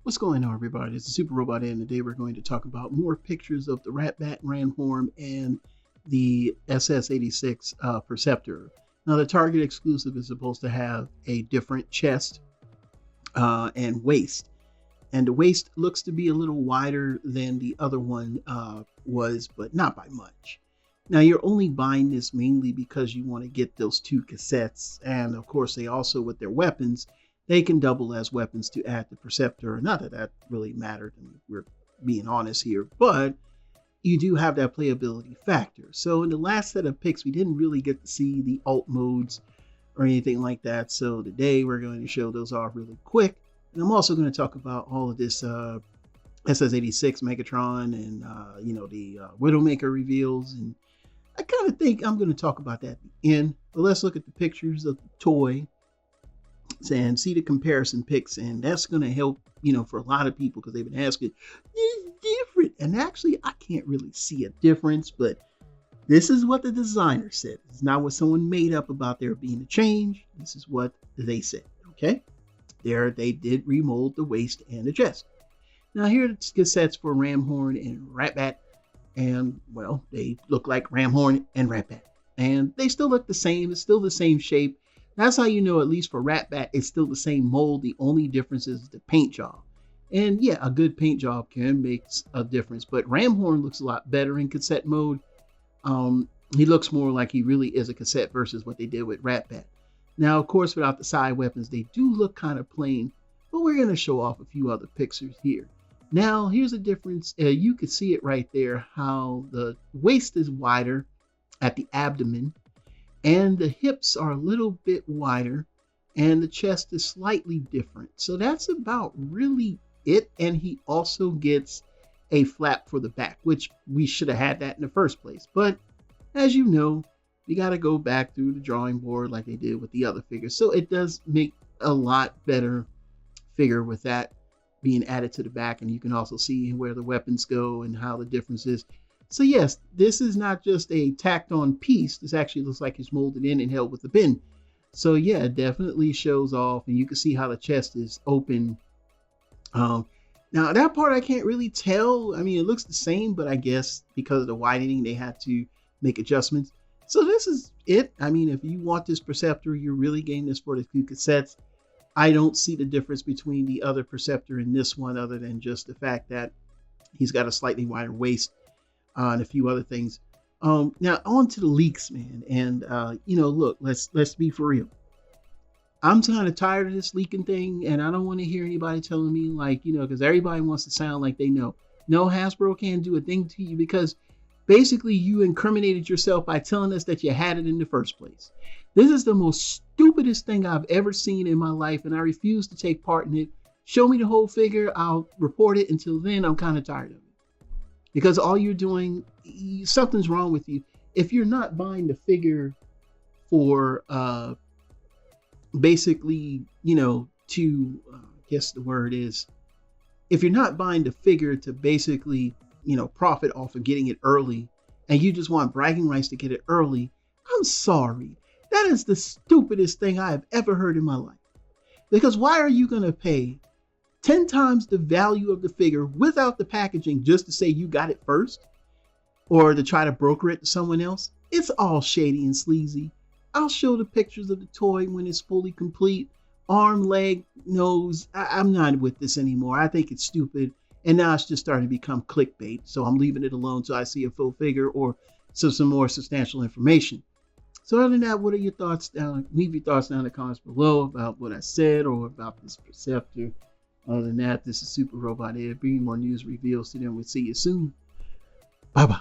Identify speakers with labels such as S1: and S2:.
S1: What's going on, everybody? It's the Super Robot, and today we're going to talk about more pictures of the RATBAT, RAMHORM, and the SS'86 Perceptor. Now, the Target exclusive is supposed to have a different chest and waist, and the waist looks to be a little wider than the other one was, but not by much. Now, you're only buying this mainly because you want to get those two cassettes, and of course, they also, with their weapons, they can double as weapons to add the Perceptor. Not that that really mattered, and we're being honest here, but you do have that playability factor. So in the last set of picks, we didn't really get to see the alt modes or anything like that. So today we're going to show those off really quick. And I'm also going to talk about all of this SS'86 Megatron and the Widowmaker reveals. And I kind of think I'm going to talk about that at the end. But let's look at the pictures of the toy and see the comparison pics, and that's going to help for a lot of people, because they've been asking, it's different, and actually I can't really see a difference, but this is what the designer said. It's not what someone made up about there being a change. This is what they said. Okay, there they did remold the waist and the chest. Now here are the cassettes for RAMHORM and RATBAT, and well, they look like RAMHORM and RATBAT, and they still look the same. It's still the same shape. That's how you know, at least for RATBAT, it's still the same mold. The only difference is the paint job. And yeah, a good paint job can make a difference. But RAMHORM looks a lot better in cassette mode. He looks more like he really is a cassette versus what they did with RATBAT. Now, of course, without the side weapons, they do look kind of plain. But we're going to show off a few other pictures here. Now, here's the difference. You can see it right there, how the waist is wider at the abdomen, and the hips are a little bit wider, and the chest is slightly different. So that's about really it. And he also gets a flap for the back, which we should have had that in the first place. But as you know, you got to go back through the drawing board like they did with the other figures. So it does make a lot better figure with that being added to the back. And you can also see where the weapons go and how the difference is. So yes, this is not just a tacked on piece. This actually looks like it's molded in and held with a pin. So yeah, it definitely shows off, and you can see how the chest is open. Now that part I can't really tell. I mean, it looks the same, but I guess because of the widening, they had to make adjustments. So this is it. I mean, if you want this Perceptor, you're really getting this for the two cassettes. I don't see the difference between the other Perceptor and this one, other than just the fact that he's got a slightly wider waist. And a few other things. Now on to the leaks, man. And look, let's be for real. I'm kind of tired of this leaking thing, and I don't want to hear anybody telling me because everybody wants to sound like they know. No, Hasbro can't do a thing to you, because basically you incriminated yourself by telling us that you had it in the first place. This is the most stupidest thing I've ever seen in my life, and I refuse to take part in it. Show me the whole figure, I'll report it. Until then, I'm kind of tired of it. Because all you're doing, something's wrong with you. If you're not buying the figure for basically, guess the word is, if you're not buying the figure to basically, profit off of getting it early, and you just want bragging rights to get it early, I'm sorry. That is the stupidest thing I have ever heard in my life. Because why are you going to pay 10 times the value of the figure without the packaging just to say you got it first, or to try to broker it to someone else? It's all shady and sleazy. I'll show the pictures of the toy when it's fully complete. Arm, leg, nose. I'm not with this anymore. I think it's stupid. And now it's just starting to become clickbait. So I'm leaving it alone till I see a full figure or some more substantial information. So other than that, what are your thoughts down? Leave your thoughts down in the comments below about what I said or about this Perceptor. Other than that, this is Super Robot here, bringing more news reveals to them. We'll see you soon. Bye-bye.